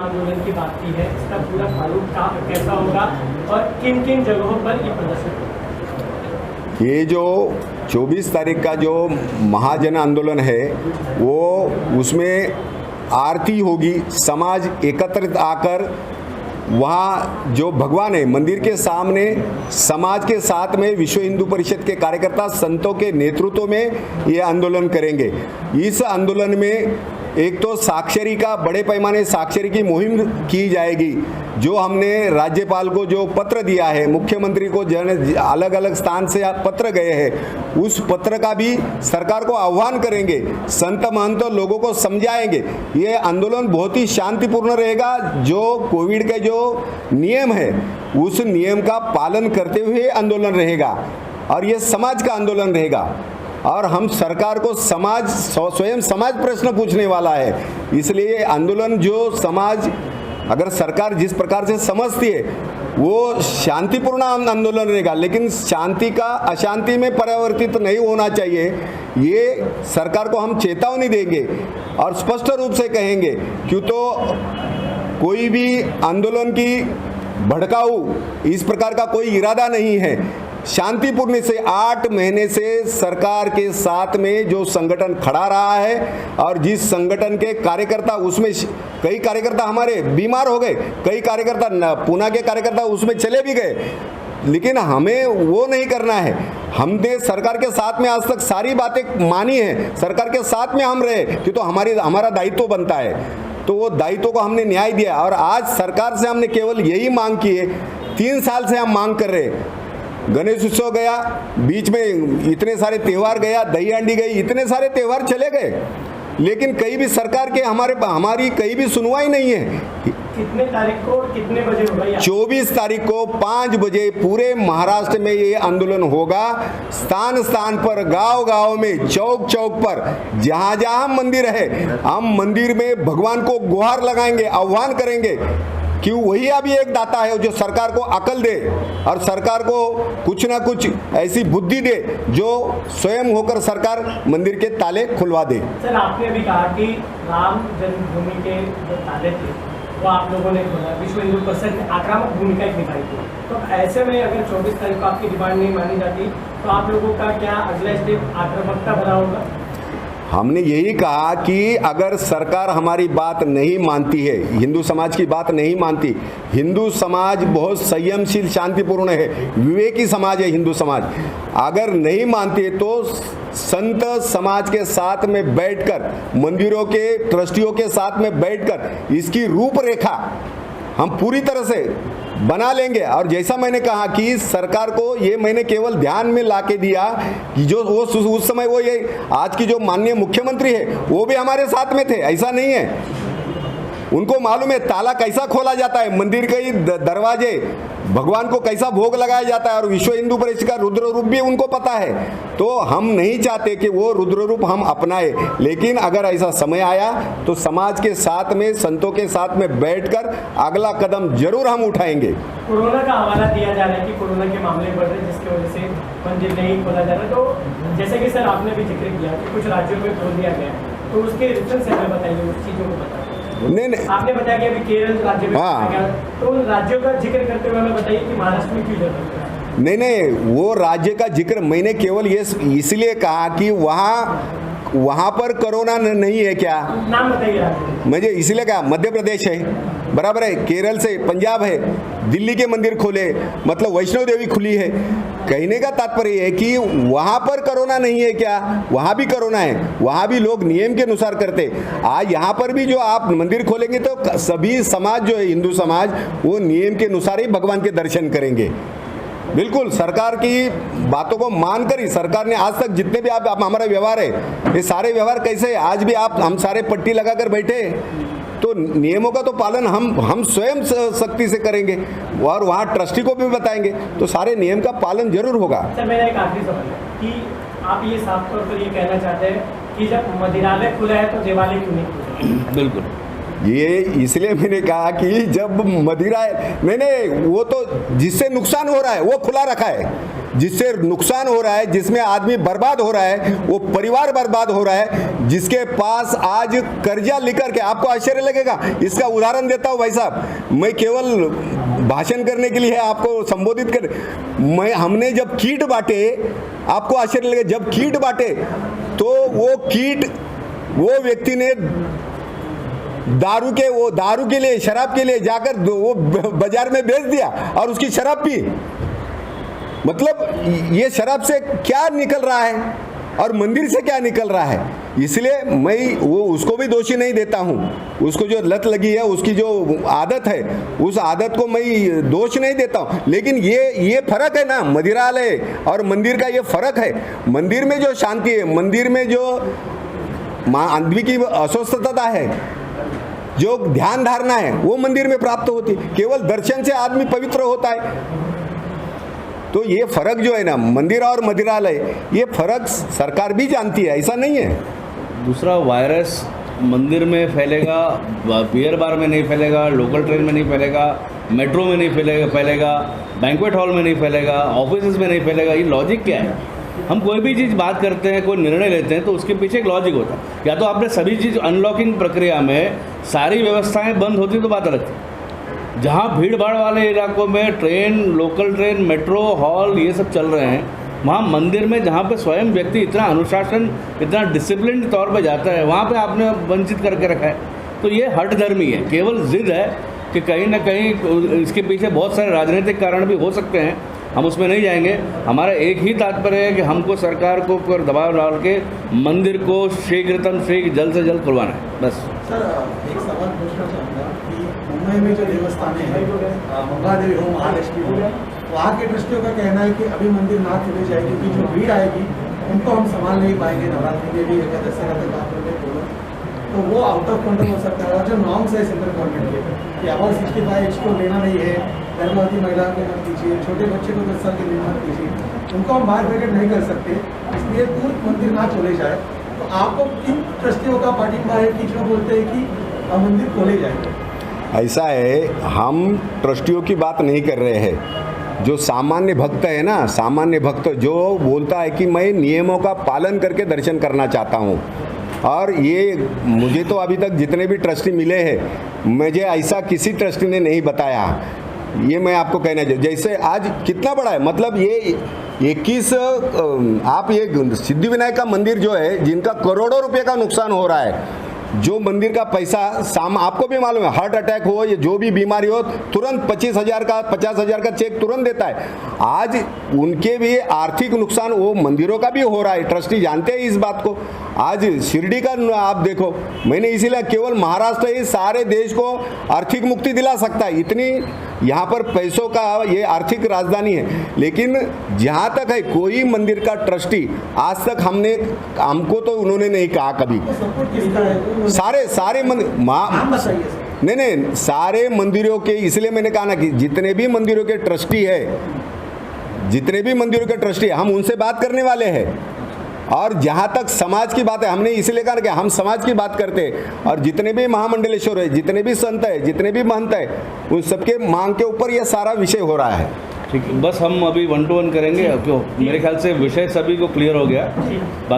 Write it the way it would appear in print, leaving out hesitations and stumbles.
आंदोलन की बात की है, इसका पूरा प्रारूप कैसा होगा और किन किन जगहों पर ये प्रदर्शन होगा? ये जो 24 तारीख का जो महाजन आंदोलन है वो उसमें आरती होगी, समाज एकत्रित आकर वहाँ जो भगवान है मंदिर के सामने समाज के साथ में विश्व हिंदू परिषद के कार्यकर्ता संतों के नेतृत्व में ये आंदोलन करेंगे। इस आंदोलन में एक तो साक्षरी का बड़े पैमाने साक्षरी की मुहिम की जाएगी। जो हमने राज्यपाल को जो पत्र दिया है, मुख्यमंत्री को अलग अलग स्थान से पत्र गए हैं, उस पत्र का भी सरकार को आह्वान करेंगे, संत महंत लोगों को समझाएंगे। ये आंदोलन बहुत ही शांतिपूर्ण रहेगा। जो कोविड के जो नियम है उस नियम का पालन करते हुए आंदोलन रहेगा और ये समाज का आंदोलन रहेगा। और हम सरकार को स्वयं समाज प्रश्न पूछने वाला है, इसलिए आंदोलन जो समाज अगर सरकार जिस प्रकार से समझती है वो शांतिपूर्ण आंदोलन रहेगा, लेकिन शांति का अशांति में परिवर्तित नहीं होना चाहिए। ये सरकार को हम चेतावनी देंगे और स्पष्ट रूप से कहेंगे, क्यों तो कोई भी आंदोलन की भड़काऊ इस प्रकार का कोई इरादा नहीं है। शांतिपूर्ण से 8 महीने से सरकार के साथ में जो संगठन खड़ा रहा है और जिस संगठन के कार्यकर्ता उसमें कई कार्यकर्ता हमारे बीमार हो गए, कई कार्यकर्ता पूना के कार्यकर्ता उसमें चले भी गए, लेकिन हमें वो नहीं करना है। हमने सरकार के साथ में आज तक सारी बातें मानी है, सरकार के साथ में हम रहे कि तो हमारा दायित्व बनता है, तो वो दायित्व को हमने न्याय दिया। और आज सरकार से हमने केवल यही मांग की है, 3 साल से हम मांग कर रहे। गणेश उत्सव गया, बीच में इतने सारे त्यौहार गया, दही हांडी गई, इतने सारे त्यौहार चले गए, लेकिन कहीं भी सरकार के हमारी कहीं भी सुनवाई नहीं है। कितने तारीख को कितने बजे होगा? 24 तारीख को 5 बजे पूरे महाराष्ट्र में ये आंदोलन होगा। स्थान स्थान पर, गांव गांव में, चौक चौक पर, जहां जहां मंदिर है, हम मंदिर में भगवान को गुहार लगाएंगे, आह्वान करेंगे कि वही अभी एक दाता है जो सरकार को अकल दे और सरकार को कुछ ना कुछ ऐसी बुद्धि दे जो स्वयं होकर सरकार मंदिर के ताले खुलवा दे। सर, आपने अभी कहा कि राम जन्मभूमि के जो ताले थे वो आप लोगों ने खोला, विश्व हिंदू परिषद ने आक्रामक भूमिका निभाई थी, तो ऐसे में अगर 24 तारीख को आपकी डिमांड नहीं मानी जाती तो आप लोगों का क्या अगला स्टेप आक्रामकता भरा होगा? हमने यही कहा कि अगर सरकार हमारी बात नहीं मानती है, हिंदू समाज की बात नहीं मानती, हिंदू समाज बहुत संयमशील शांतिपूर्ण है, विवेकी समाज है हिंदू समाज, अगर नहीं मानती है तो संत समाज के साथ में बैठकर, मंदिरों के ट्रस्टियों के साथ में बैठकर इसकी रूपरेखा हम पूरी तरह से बना लेंगे। और जैसा मैंने कहा कि सरकार को ये मैंने केवल ध्यान में लाके दिया कि जो वो उस समय वो ये आज की जो माननीय मुख्यमंत्री है वो भी हमारे साथ में थे, ऐसा नहीं है। उनको मालूम है ताला कैसा खोला जाता है, मंदिर के दरवाजे, भगवान को कैसा भोग लगाया जाता है, और विश्व हिंदू परिषद का रुद्र रूप भी उनको पता है। तो हम नहीं चाहते कि वो रुद्र रूप हम अपनाए, लेकिन अगर ऐसा समय आया तो समाज के साथ में, संतों के साथ में बैठकर अगला कदम जरूर हम उठाएंगे। कोरोना का हवाला दिया जा रहा है कि कोरोना के मामले बढ़ रहे हैं जिसकी वजह से मंदिर नहीं खोला जा रहा, तो जैसे कि सर आपने भी जिक्र किया कि कुछ राज्यों में खोल दिया गया, तो उसके रीजन से हमें बताइए, उस चीज़ों को बताइए। नहीं, आपने बताया कि अभी केरल राज्य में खोला गया, तो उन राज्यों का जिक्र करते हुए हमें बताइए कि महाराष्ट्र में क्यों जरूरत है? नहीं, वो राज्य का जिक्र मैंने केवल ये इसलिए कहा कि वहाँ पर कोरोना नहीं है क्या, नाम बताइए राज्य। मुझे इसलिए कहा मध्य प्रदेश है, बराबर है, केरल से पंजाब है, दिल्ली के मंदिर खोले, मतलब वैष्णो देवी खुली है। कहने का तात्पर्य है कि वहाँ पर कोरोना नहीं है क्या, वहाँ भी कोरोना है, वहाँ भी लोग नियम के अनुसार करते। आज यहाँ पर भी जो आप मंदिर खोलेंगे तो सभी समाज जो है हिंदू समाज वो नियम के अनुसार ही भगवान के दर्शन करेंगे। बिल्कुल सरकार की बातों को मानकर ही सरकार ने आज तक जितने भी आप हमारा व्यवहार है, ये सारे व्यवहार कैसे है, आज भी हम सारे पट्टी लगाकर बैठे, तो नियमों का तो पालन हम स्वयं सख्ती से करेंगे और वहाँ ट्रस्टी को भी बताएंगे, तो सारे नियम का पालन जरूर होगा। सर, मेरा एक आखिरी सवाल है कि आप ये साफ तौर पर ये कहना चाहते हैं कि जब मदिरालय खुला है तो देवालय क्यों नहीं खुला? बिल्कुल, ये इसलिए मैंने कहा कि जब मदिरा मैंने वो तो जिससे नुकसान हो रहा है वो खुला रखा है, जिससे नुकसान हो रहा है, जिसमें आदमी बर्बाद हो रहा है, वो परिवार बर्बाद हो रहा है, जिसके पास आज कर्जा लेकर के, आपको आश्चर्य लगेगा, इसका उदाहरण देता हूँ भाई साहब, मैं केवल भाषण करने के लिए आपको संबोधित कर, हमने जब किट बांटे, आपको आश्चर्य लगेगा, जब किट बांटे तो वो किट वो व्यक्ति ने दारू के लिए, शराब के लिए जाकर वो बाजार में बेच दिया और उसकी शराब पी। मतलब ये शराब से क्या निकल रहा है और मंदिर से क्या निकल रहा है। इसलिए मैं वो उसको भी दोषी नहीं देता हूँ, उसको जो लत लगी है, उसकी जो आदत है, उस आदत को मैं दोष नहीं देता हूँ। लेकिन ये फर्क है ना, मदिरालय और मंदिर का ये फर्क है। मंदिर में जो शांति है, मंदिर में जो आदमी की अस्वस्थता है, जो ध्यान धारणा है, वो मंदिर में प्राप्त होती है। केवल दर्शन से आदमी पवित्र होता है। तो ये फर्क जो है ना, मंदिर और मदिरालय, ये फर्क सरकार भी जानती है, ऐसा नहीं है। दूसरा, वायरस मंदिर में फैलेगा, बियर बार में नहीं फैलेगा, लोकल ट्रेन में नहीं फैलेगा, मेट्रो में नहीं फैलेगा, बैंक्वेट हॉल में नहीं फैलेगा, ऑफिस में नहीं फैलेगा। ये लॉजिक क्या है? हम कोई भी चीज़ बात करते हैं, कोई निर्णय लेते हैं, तो उसके पीछे एक लॉजिक होता है। या तो आपने सभी चीज़ अनलॉकिंग प्रक्रिया में सारी व्यवस्थाएं बंद होती तो बात अलग थी। जहाँ भीड़ भाड़ वाले इलाकों में train, local train, metro, hall, ये सब चल रहे हैं, वहाँ मंदिर में जहाँ पे स्वयं व्यक्ति इतना अनुशासन, इतना डिसिप्लिन तौर पे जाता है, वहाँ पे आपने वंचित करके रखा है। तो ये हठधर्मी है, केवल जिद है कि कहीं ना कहीं इसके पीछे बहुत सारे राजनीतिक कारण भी हो सकते हैं, हम उसमें नहीं जाएंगे। हमारा एक ही तात्पर्य है कि हमको सरकार को ऊपर दबाव डाल के मंदिर को शीघ्रतम शीघ्र जल्द से जल्द खुलवाना है, बस। सर, एक सवाल पूछना चाहूँगा कि मुंबई में जो देवस्थान है, मंगलादेवी हो, महालक्ष्मी हो, वहाँ के ट्रस्टियों का कहना है कि अभी मंदिर ना खुले जाए क्योंकि जो भीड़ आएगी उनको हम संभाल नहीं पाएंगे, नवरात्रि में भी एकादशी तक आप लोग बोलो तो वो आउट ऑफ कंट्रोल हो सकता है। और जो नॉर्म्स है सेंट्रल गवर्नमेंट के कि अबाउट 65 एज को लेना नहीं है, गर्भवती महिला को मत कीजिए, छोटे बच्चे को 10 साल के लिए मत कीजिए, उनको हम बाहर ब्रैकेट नहीं कर सकते, इसलिए तुरंत मंदिर ना खोले जाए। तो आपको किन ट्रस्टियों का पार्टिंबा है कि जो बोलते हैं कि मंदिर खोले जाए? ऐसा है, हम ट्रस्टियों की बात नहीं कर रहे हैं। जो सामान्य भक्त है ना, सामान्य भक्त जो बोलता है कि मैं नियमों का पालन करके दर्शन करना चाहता हूँ, और ये मुझे तो अभी तक जितने भी ट्रस्टी मिले हैं, मुझे ऐसा किसी ट्रस्टी ने नहीं बताया। ये मैं आपको कहना चाहिए, जैसे आज कितना बड़ा है, मतलब ये 21 आप ये सिद्धिविनायक का मंदिर जो है, जिनका करोड़ों रुपए का नुकसान हो रहा है, जो मंदिर का पैसा आपको भी मालूम है, हार्ट अटैक हो या जो भी बीमारी हो, तुरंत 25,000 का 50,000 का चेक तुरंत देता है। आज उनके भी आर्थिक नुकसान वो मंदिरों का भी हो रहा है, ट्रस्टी जानते हैं इस बात को। आज शिरडी का आप देखो, मैंने इसीलिए केवल महाराष्ट्र ही सारे देश को आर्थिक मुक्ति दिला सकता है, इतनी यहाँ पर पैसों का ये आर्थिक राजधानी है। लेकिन जहाँ तक है, कोई मंदिर का ट्रस्टी आज तक हमको तो उन्होंने नहीं कहा कभी। सारे मंदिर नहीं, सारे मंदिरों के, इसलिए मैंने कहा ना कि जितने भी मंदिरों के ट्रस्टी है, हम उनसे बात करने वाले हैं। और जहाँ तक समाज की बात है, हमने इसलिए कहा कि हम समाज की बात करते हैं, और जितने भी महामंडलेश्वर है, जितने भी संत है, जितने भी महंत है, उन सबके मांग के ऊपर यह सारा विषय हो रहा है। ठीक, बस हम अभी 1 to 1 करेंगे, क्यों मेरे ख्याल से विषय सभी को क्लियर हो गया।